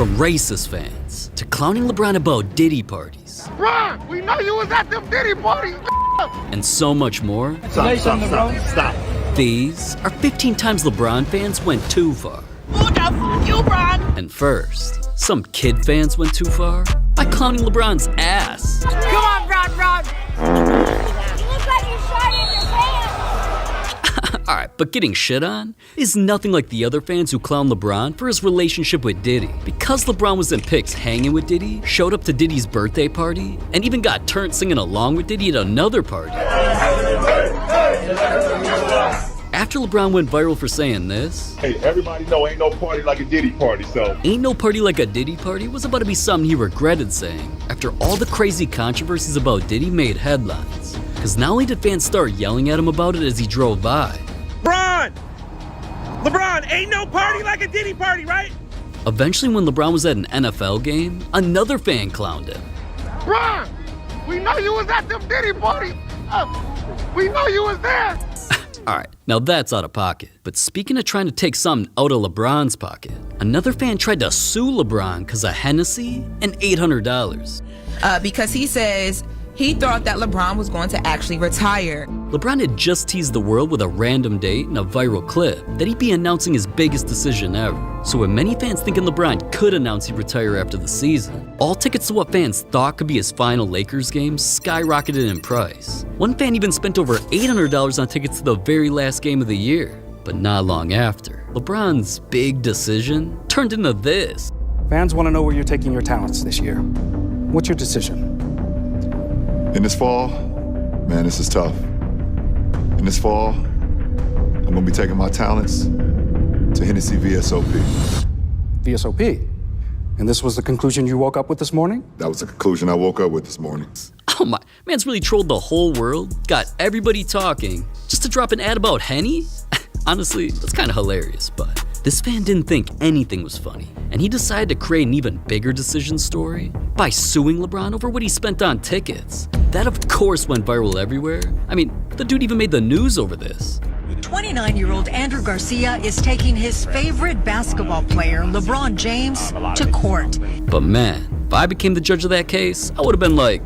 From racist fans to clowning LeBron about Diddy parties. Bron, we know you was at them Diddy parties. And so much more. Stop. These are 15 times LeBron fans went too far. Who the f you, Bron? And first, some kid fans went too far by clowning LeBron's ass. Come on, Bron. You look like you shot in your pants. Alright, but getting shit on is nothing like the other fans who clown LeBron for his relationship with Diddy. Because LeBron was in pics hanging with Diddy, showed up to Diddy's birthday party, and even got turned singing along with Diddy at another party. After LeBron went viral for saying this, hey, everybody know ain't no party like a Diddy party, so. Ain't no party like a Diddy party was about to be something he regretted saying after all the crazy controversies about Diddy made headlines. Because not only did fans start yelling at him about it as he drove by, LeBron, ain't no party like a Diddy party, right? Eventually when LeBron was at an NFL game, another fan clowned him. Bron, we know you was at them Diddy parties. We know you was there. Alright, now that's out of pocket. But speaking of trying to take something out of LeBron's pocket, another fan tried to sue LeBron because of Hennessy and $800. Because he says he thought that LeBron was going to actually retire. LeBron had just teased the world with a random date and a viral clip that he'd be announcing his biggest decision ever. So with many fans thinking LeBron could announce he'd retire after the season, all tickets to what fans thought could be his final Lakers game skyrocketed in price. One fan even spent over $800 on tickets to the very last game of the year. But not long after, LeBron's big decision turned into this. Fans want to know where you're taking your talents this year. What's your decision? In this fall, man, this is tough. In this fall, I'm gonna be taking my talents to Hennessy VSOP. VSOP? And this was the conclusion you woke up with this morning? That was the conclusion I woke up with this morning. Oh my, man's really trolled the whole world, got everybody talking, just to drop an ad about Henny? Honestly, that's kind of hilarious, but this fan didn't think anything was funny, and he decided to create an even bigger decision story by suing LeBron over what he spent on tickets. That of course went viral everywhere. I mean, the dude even made the news over this. 29-year-old Andrew Garcia is taking his favorite basketball player, LeBron James, to court. But man, if I became the judge of that case, I would have been like,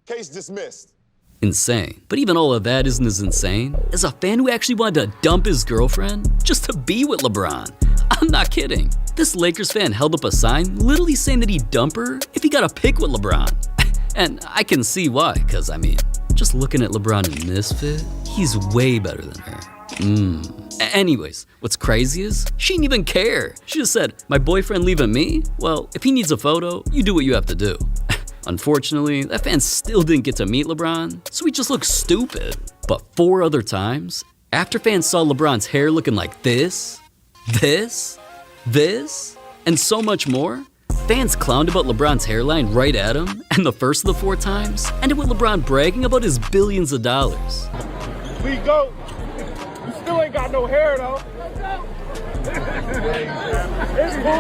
Case dismissed. Insane. But even all of that isn't as insane as a fan who actually wanted to dump his girlfriend just to be with LeBron. I'm not kidding. This Lakers fan held up a sign literally saying that he'd dump her if he got a pic with LeBron. And I can see why, because I mean, just looking at LeBron in this fit, he's way better than her. Anyways, what's crazy is she didn't even care. She just said, my boyfriend leaving me? Well, if he needs a photo, you do what you have to do. Unfortunately, that fan still didn't get to meet LeBron, so he just looked stupid. But 4 other times, after fans saw LeBron's hair looking like this, and so much more, fans clowned about LeBron's hairline right at him, and the first of the 4 times ended with LeBron bragging about his billions of dollars. We go. You still ain't got no hair though. It's cool,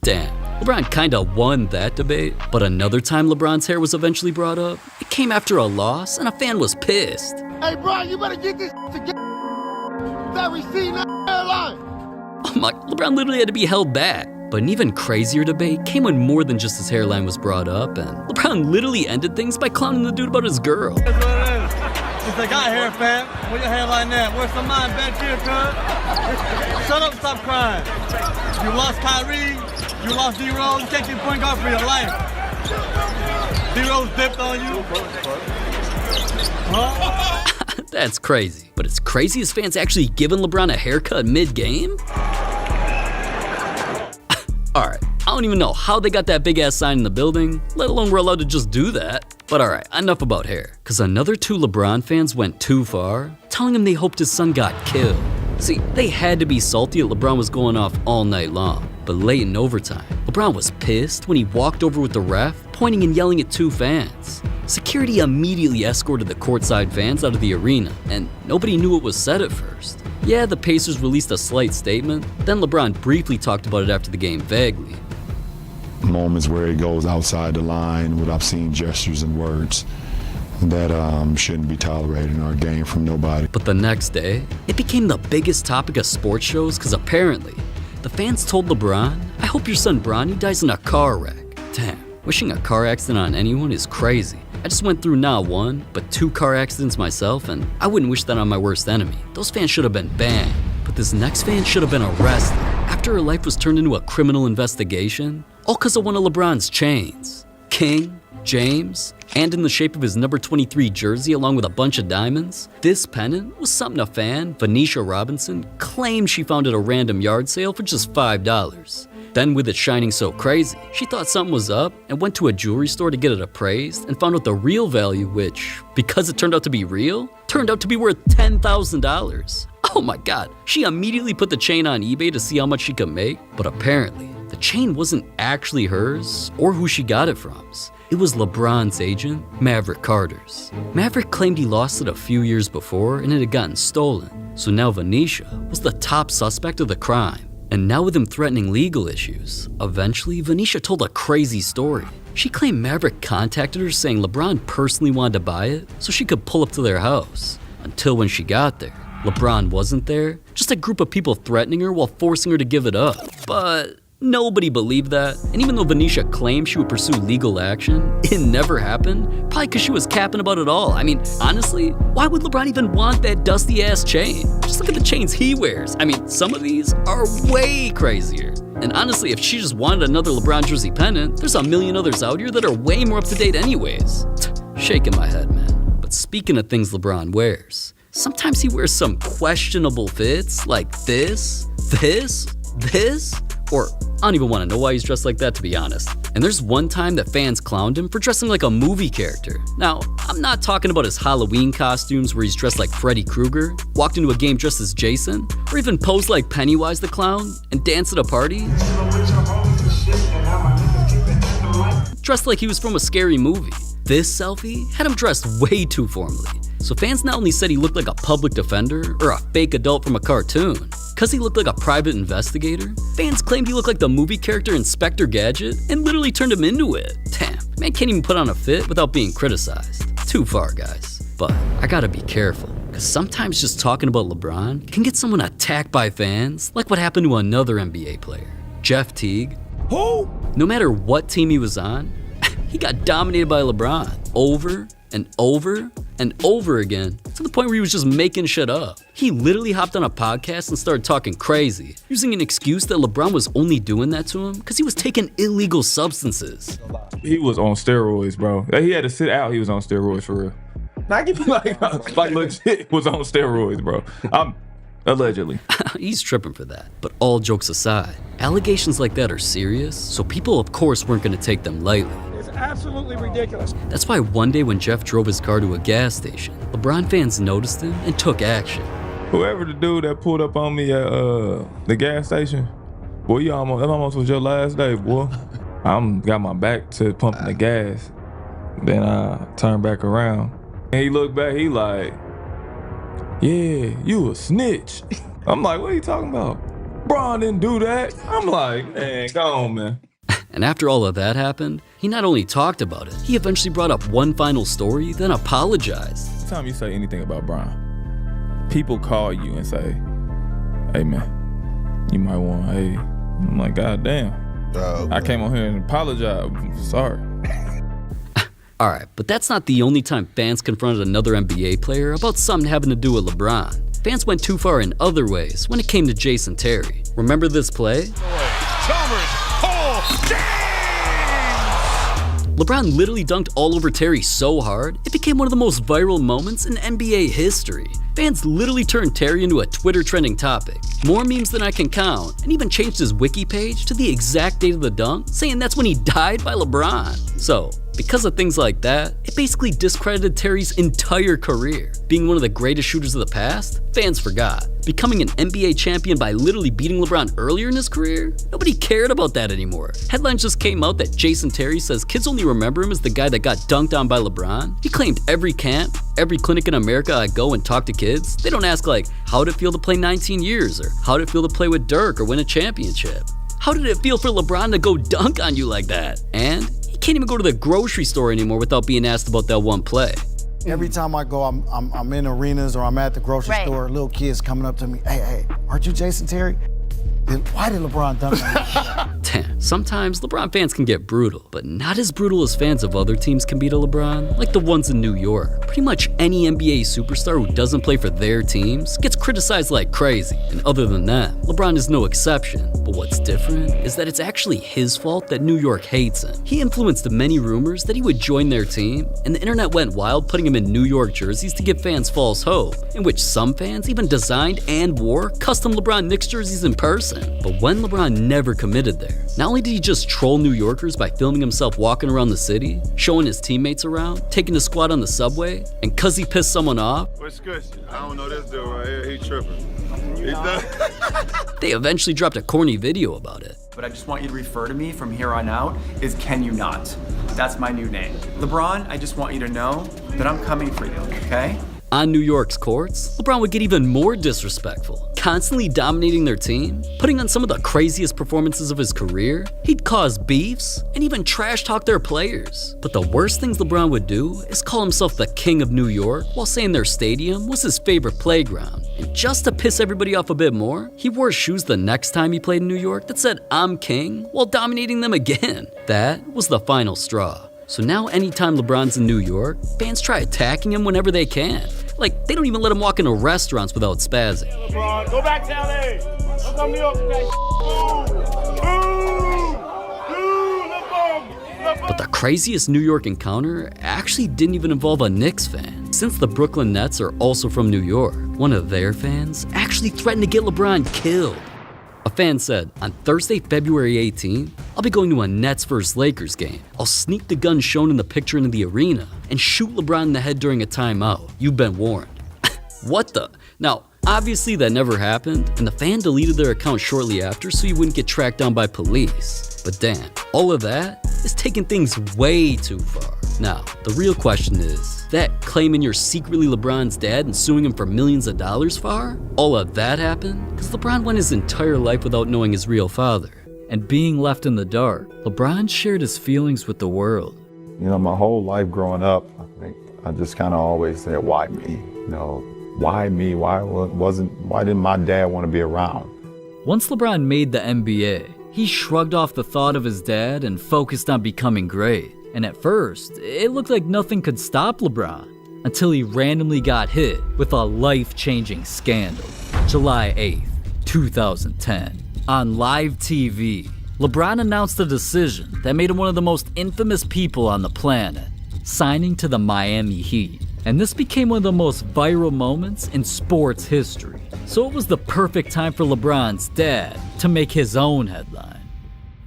Damn, LeBron kinda won that debate, but another time LeBron's hair was eventually brought up, it came after a loss and a fan was pissed. Hey, Bron, you better get this together. That receipt, that hairline. Oh my, LeBron literally had to be held back. But an even crazier debate came when more than just his hairline was brought up, and LeBron literally ended things by clowning the dude about his girl. That's what it is. It's like, got hair, fam. Where your hairline at? Where's some mine back here, cuz? Shut up, stop crying. You lost Kyrie, you lost D-Rose, you can't keep point guard for your life. D-Rose dipped on you. Huh? That's crazy. But it's crazy as fans actually giving LeBron a haircut mid-game? Alright, I don't even know how they got that big ass sign in the building, let alone we're allowed to just do that. But alright, enough about hair, cause another 2 LeBron fans went too far, telling him they hoped his son got killed. See, they had to be salty that LeBron was going off all night long, but late in overtime, LeBron was pissed when he walked over with the ref, pointing and yelling at 2 fans. Security immediately escorted the courtside fans out of the arena, and nobody knew what was said at first. Yeah, the Pacers released a slight statement, then LeBron briefly talked about it after the game vaguely. Moments where he goes outside the line with obscene gestures and words. that shouldn't be tolerated in our game from nobody. But the next day, it became the biggest topic of sports shows because apparently, the fans told LeBron, "I hope your son Bronny dies in a car wreck." Damn, wishing a car accident on anyone is crazy. I just went through not one, but 2 car accidents myself, and I wouldn't wish that on my worst enemy. Those fans should have been banned. But this next fan should have been arrested after her life was turned into a criminal investigation, all because of one of LeBron's chains. King, James, and in the shape of his number 23 jersey along with a bunch of diamonds, this pennant was something a fan, Venetia Robinson, claimed she found at a random yard sale for just $5. Then with it shining so crazy, she thought something was up and went to a jewelry store to get it appraised and found out the real value, which, because it turned out to be real, turned out to be worth $10,000. Oh my god, she immediately put the chain on eBay to see how much she could make, but apparently, the chain wasn't actually hers or who she got it from. It was LeBron's agent, Maverick Carter's. Maverick claimed he lost it a few years before and it had gotten stolen, so now Venetia was the top suspect of the crime. And now with him threatening legal issues, eventually Venetia told a crazy story. She claimed Maverick contacted her saying LeBron personally wanted to buy it so she could pull up to their house. Until when she got there, LeBron wasn't there, just a group of people threatening her while forcing her to give it up. But nobody believed that, and even though Venetia claimed she would pursue legal action, it never happened, probably because she was capping about it all. I mean, honestly, why would LeBron even want that dusty-ass chain? Just look at the chains he wears. I mean, some of these are way crazier. And honestly, if she just wanted another LeBron jersey pennant, there's a million others out here that are way more up-to-date anyways. Shaking my head, man. But speaking of things LeBron wears, sometimes he wears some questionable fits, like this, or I don't even want to know why he's dressed like that, to be honest. And there's one time that fans clowned him for dressing like a movie character. Now, I'm not talking about his Halloween costumes where he's dressed like Freddy Krueger, walked into a game dressed as Jason, or even posed like Pennywise the Clown and danced at a party. Dressed like he was from a scary movie. This selfie had him dressed way too formally. So fans not only said he looked like a public defender or a fake adult from a cartoon, because he looked like a private investigator, fans claimed he looked like the movie character Inspector Gadget and literally turned him into it. Damn, man can't even put on a fit without being criticized. Too far, guys. But I gotta be careful, because sometimes just talking about LeBron can get someone attacked by fans, like what happened to another NBA player, Jeff Teague. Who? No matter what team he was on, he got dominated by LeBron over and over and over again, to the point where he was just making shit up. He literally hopped on a podcast and started talking crazy, using an excuse that LeBron was only doing that to him because he was taking illegal substances. He was on steroids, bro. He had to sit out. He was on steroids for real. Like legit was on steroids, bro. Allegedly. He's tripping for that. But all jokes aside, allegations like that are serious, so people of course weren't gonna take them lightly. It's absolutely ridiculous. That's why one day when Jeff drove his car to a gas station, LeBron fans noticed him and took action. Whoever the dude that pulled up on me at the gas station, boy, that almost was your last day, boy. Got my back to pumping the gas. Then I turned back around. And he looked back, he like, yeah, you a snitch. I'm like, what are you talking about? Bron didn't do that. I'm like, man, go on, man. And after all of that happened, he not only talked about it, he eventually brought up one final story, then apologized. Anytime you say anything about Bron, people call you and say, hey man, you might want, hey. I'm like, God damn. I came on here and apologized. Sorry. Alright, but that's not the only time fans confronted another NBA player about something having to do with LeBron. Fans went too far in other ways when it came to Jason Terry. Remember this play? LeBron literally dunked all over Terry so hard, it became one of the most viral moments in NBA history. Fans literally turned Terry into a Twitter trending topic. More memes than I can count, and even changed his wiki page to the exact date of the dunk, saying that's when he died by LeBron. So, because of things like that, it basically discredited Terry's entire career. Being one of the greatest shooters of the past, fans forgot. Becoming an NBA champion by literally beating LeBron earlier in his career? Nobody cared about that anymore. Headlines just came out that Jason Terry says kids only remember him as the guy that got dunked on by LeBron. He claimed every camp, every clinic in America I go and talk to kids, they don't ask like, how'd it feel to play 19 years? Or how'd it feel to play with Dirk or win a championship? How did it feel for LeBron to go dunk on you like that? And he can't even go to the grocery store anymore without being asked about that one play. Every time I go, I'm in arenas or I'm at the grocery store, little kids coming up to me, hey, aren't you Jason Terry? Then why did LeBron dunk on me? Damn, sometimes LeBron fans can get brutal, but not as brutal as fans of other teams can be to LeBron, like the ones in New York. Pretty much any NBA superstar who doesn't play for their teams gets criticized like crazy, and other than that, LeBron is no exception. But what's different is that it's actually his fault that New York hates him. He influenced many rumors that he would join their team, and the internet went wild putting him in New York jerseys to give fans false hope, in which some fans even designed and wore custom LeBron Knicks jerseys in person. But when LeBron never committed there, not only did he just troll New Yorkers by filming himself walking around the city, showing his teammates around, taking a squat on the subway, and cause he pissed someone off, What's good? I don't know this dude right here. He tripping. He's done. they eventually dropped a corny video about it. But I just want you to refer to me from here on out as Can You Not. That's my new name. LeBron, I just want you to know that I'm coming for you, okay? On New York's courts, LeBron would get even more disrespectful, constantly dominating their team, putting on some of the craziest performances of his career. He'd cause beefs and even trash talk their players. But the worst things LeBron would do is call himself the king of New York while saying their stadium was his favorite playground. And just to piss everybody off a bit more, he wore shoes the next time he played in New York that said "I'm king" while dominating them again. That was the final straw. So now anytime LeBron's in New York, fans try attacking him whenever they can. Like, they don't even let him walk into restaurants without spazzing. LeBron, go back to LA. Don't come to New York with that. But the craziest New York encounter actually didn't even involve a Knicks fan. Since the Brooklyn Nets are also from New York, one of their fans actually threatened to get LeBron killed. A fan said, on Thursday, February 18th, I'll be going to a Nets vs. Lakers game. I'll sneak the gun shown in the picture into the arena and shoot LeBron in the head during a timeout. You've been warned. What the? Now, obviously that never happened, and the fan deleted their account shortly after so he wouldn't get tracked down by police. But damn, all of that is taking things way too far. Now, the real question is, that claiming you're secretly LeBron's dad and suing him for millions of dollars far? All of that happened because LeBron went his entire life without knowing his real father. And being left in the dark, LeBron shared his feelings with the world. You know, my whole life growing up, I just kind of always said, why me? You know, why me? Why didn't my dad want to be around? Once LeBron made the NBA, he shrugged off the thought of his dad and focused on becoming great. And at first, it looked like nothing could stop LeBron until he randomly got hit with a life-changing scandal. July 8th, 2010. On live TV, LeBron announced a decision that made him one of the most infamous people on the planet, signing to the Miami Heat. And this became one of the most viral moments in sports history. So it was the perfect time for LeBron's dad to make his own headline.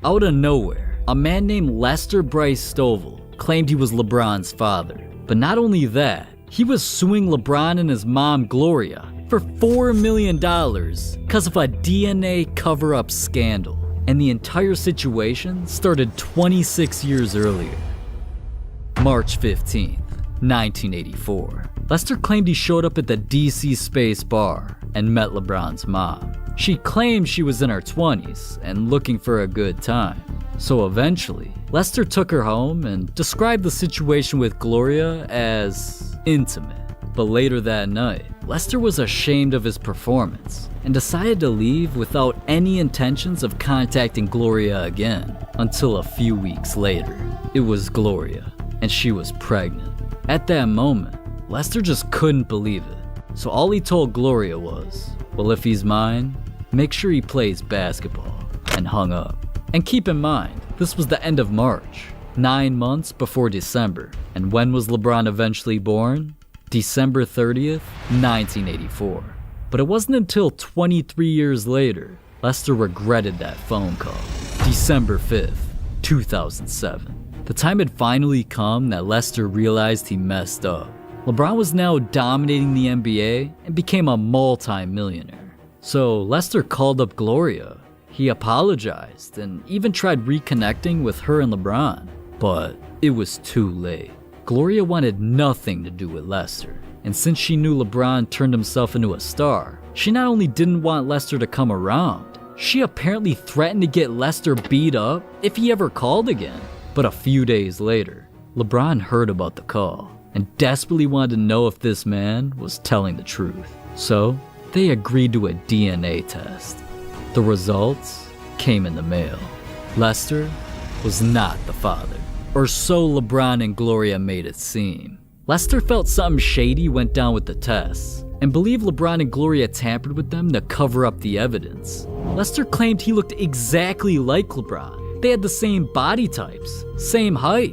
Out of nowhere, a man named Lester Bryce Stovall claimed he was LeBron's father. But not only that, he was suing LeBron and his mom, Gloria, for $4 million because of a DNA cover-up scandal. And the entire situation started 26 years earlier. March 15th, 1984. Lester claimed he showed up at the DC Space Bar and met LeBron's mom. She claimed she was in her 20s and looking for a good time. So eventually, Lester took her home and described the situation with Gloria as intimate. But later that night, Lester was ashamed of his performance and decided to leave without any intentions of contacting Gloria again until a few weeks later. It was Gloria, and she was pregnant. At that moment, Lester just couldn't believe it. So all he told Gloria was, well, if he's mine, make sure he plays basketball, and hung up. And keep in mind, this was the end of March, 9 months before December. And when was LeBron eventually born? December 30th, 1984. But it wasn't until 23 years later, Lester regretted that phone call. December 5th, 2007. The time had finally come that Lester realized he messed up. LeBron was now dominating the NBA and became a multi-millionaire. So Lester called up Gloria. He apologized and even tried reconnecting with her and LeBron, but it was too late. Gloria wanted nothing to do with Lester, and since she knew LeBron turned himself into a star, she not only didn't want Lester to come around, she apparently threatened to get Lester beat up if he ever called again. But a few days later, LeBron heard about the call, and desperately wanted to know if this man was telling the truth. So they agreed to a DNA test. The results came in the mail. Lester was not the father, or so LeBron and Gloria made it seem. Lester felt something shady went down with the tests, and believed LeBron and Gloria tampered with them to cover up the evidence. Lester claimed he looked exactly like LeBron. They had the same body types, same height.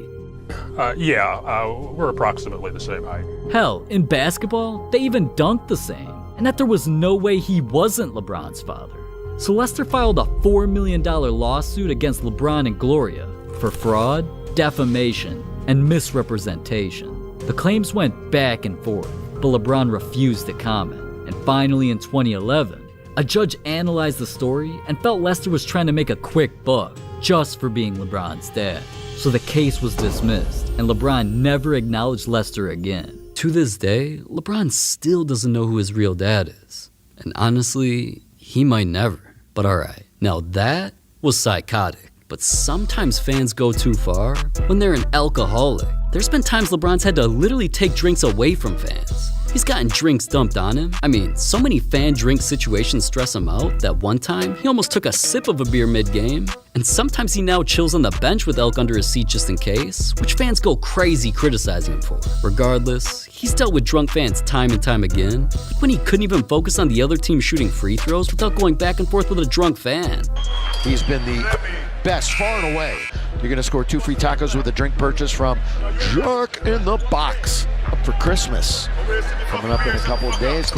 We're approximately the same height. Hell, in basketball, they even dunked the same, and that there was no way he wasn't LeBron's father. So Lester filed a $4 million lawsuit against LeBron and Gloria for fraud, defamation, and misrepresentation. The claims went back and forth, but LeBron refused to comment. And finally in 2011, a judge analyzed the story and felt Lester was trying to make a quick buck just for being LeBron's dad. So the case was dismissed, and LeBron never acknowledged Lester again. To this day, LeBron still doesn't know who his real dad is. And honestly, he might never. But alright, now that was psychotic. But sometimes fans go too far when they're an alcoholic. There's been times LeBron's had to literally take drinks away from fans. He's gotten drinks dumped on him. I mean, so many fan drink situations stress him out that one time he almost took a sip of a beer mid-game. And sometimes he now chills on the bench with elk under his seat just in case, which fans go crazy criticizing him for. Regardless, he's dealt with drunk fans time and time again, like when he couldn't even focus on the other team shooting free throws without going back and forth with a drunk fan. He's been the best far and away. You're gonna score 2 free tacos with a drink purchase from Jack in the Box. Up for Christmas. Coming up in a couple of days.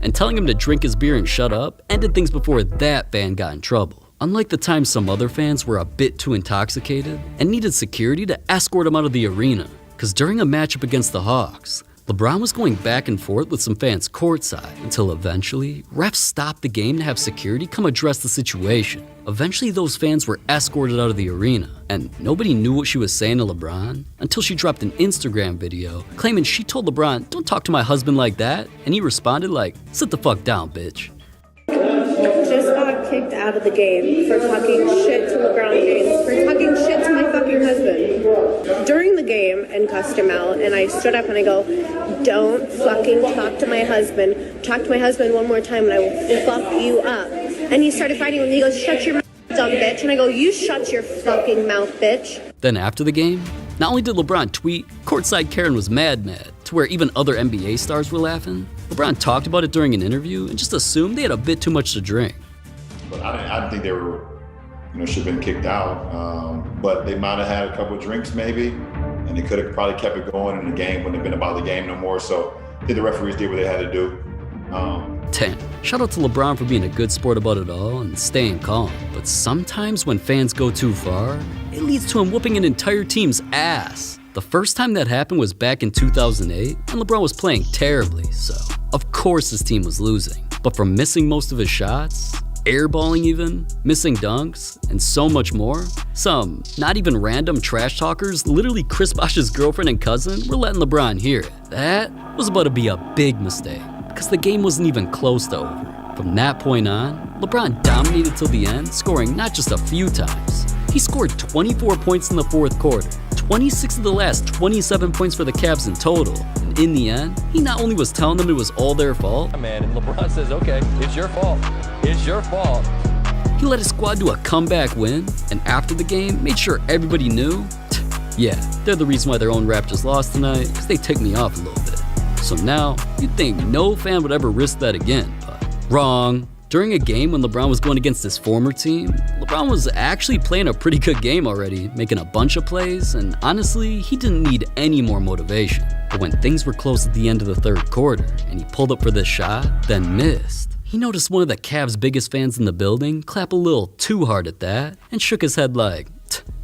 And telling him to drink his beer and shut up ended things before that fan got in trouble. Unlike the time some other fans were a bit too intoxicated and needed security to escort him out of the arena. Because during a matchup against the Hawks, LeBron was going back and forth with some fans courtside until eventually, refs stopped the game to have security come address the situation. Eventually, those fans were escorted out of the arena, and nobody knew what she was saying to LeBron until she dropped an Instagram video claiming she told LeBron, "Don't talk to my husband like that," and he responded like, "Sit the fuck down, bitch." Just got kicked out of the game for talking shit to LeBron James, for talking shit to my fucking husband. During the game, and cussed him out, and I stood up and I go, "Don't fucking talk to my husband. Talk to my husband one more time and I will fuck you up." And he started fighting with me. He goes, "Shut your mouth, dumb bitch." And I go, "You shut your fucking mouth, bitch." Then after the game, not only did LeBron tweet, courtside Karen was mad, to where even other NBA stars were laughing. LeBron talked about it during an interview and just assumed they had a bit too much to drink. But I didn't think they were, should have been kicked out. But they might have had a couple of drinks maybe, and they could have probably kept it going, and the game wouldn't have been about the game no more. So I think the referees did what they had to do. Damn, shout out to LeBron for being a good sport about it all and staying calm. But sometimes when fans go too far, it leads to him whooping an entire team's ass. The first time that happened was back in 2008, and LeBron was playing terribly, so of course his team was losing. But from missing most of his shots, airballing even, missing dunks, and so much more, some not even random trash talkers, literally Chris Bosh's girlfriend and cousin, were letting LeBron hear it. That was about to be a big mistake, because the game wasn't even close to over. From that point on, LeBron dominated till the end, scoring not just a few times. He scored 24 points in the fourth quarter, 26 of the last 27 points for the Cavs in total. And in the end, he not only was telling them it was all their fault, man, and LeBron says, "Okay, it's your fault. It's your fault." He led his squad to a comeback win, and after the game, made sure everybody knew, yeah, they're the reason why their own Raptors lost tonight, because they ticked me off a little bit. So now, you'd think no fan would ever risk that again, but wrong. During a game when LeBron was going against his former team, LeBron was actually playing a pretty good game already, making a bunch of plays, and honestly, he didn't need any more motivation. But when things were close at the end of the third quarter, and he pulled up for this shot, then missed, he noticed one of the Cavs' biggest fans in the building clap a little too hard at that, and shook his head like,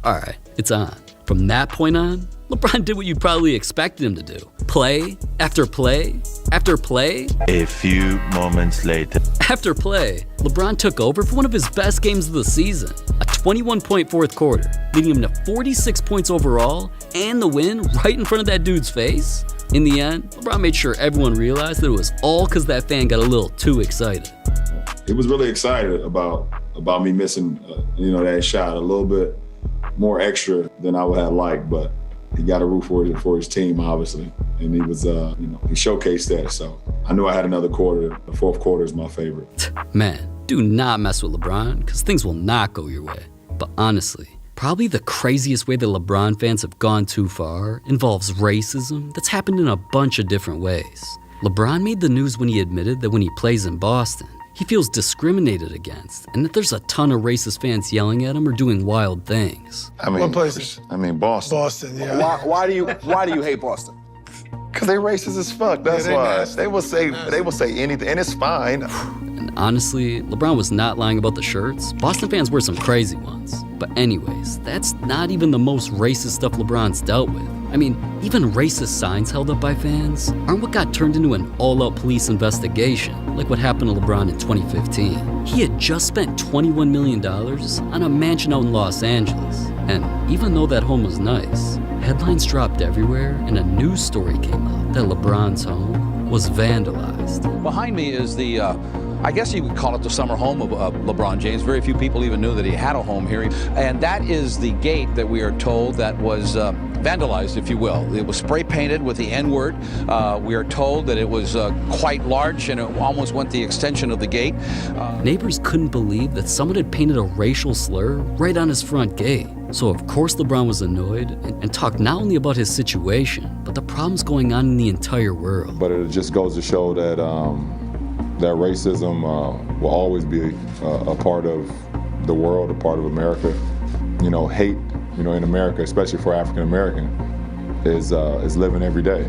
"Alright, it's on." From that point on, LeBron did what you probably expected him to do. Play after play after play. A few moments later. After play, LeBron took over for one of his best games of the season. A 21-point fourth quarter, leading him to 46 points overall and the win right in front of that dude's face. In the end, LeBron made sure everyone realized that it was all because that fan got a little too excited. He was really excited about me missing, that shot a little bit more extra than I would have liked, but he got a root for his team, obviously. and he was, he showcased that. So I knew I had another quarter. The fourth quarter is my favorite. Man, do not mess with LeBron, because things will not go your way. But honestly, probably the craziest way that LeBron fans have gone too far involves racism that's happened in a bunch of different ways. LeBron made the news when he admitted that when he plays in Boston, he feels discriminated against, and that there's a ton of racist fans yelling at him or doing wild things. I mean, What places? I mean, Boston. Boston, yeah. Why do you hate Boston? Cause they racist as fuck. That's they why nasty. they will say anything, and it's fine. And honestly, LeBron was not lying about the shirts. Boston fans wear some crazy ones. But anyways, that's not even the most racist stuff LeBron's dealt with. I mean, even racist signs held up by fans aren't what got turned into an all-out police investigation, like what happened to LeBron in 2015. He had just spent $21 million on a mansion out in Los Angeles. And even though that home was nice, headlines dropped everywhere and a news story came out that LeBron's home was vandalized. Behind me is the, I guess you would call it the summer home of LeBron James. Very few people even knew that he had a home here. And that is the gate that we are told that was vandalized, if you will. It was spray painted with the N-word. We are told that it was quite large and it almost went the extension of the gate. Neighbors couldn't believe that someone had painted a racial slur right on his front gate. So of course LeBron was annoyed and talked not only about his situation, but the problems going on in the entire world. But it just goes to show that that racism will always be a part of the world, a part of America. Hate, in America, especially for African American, is living every day.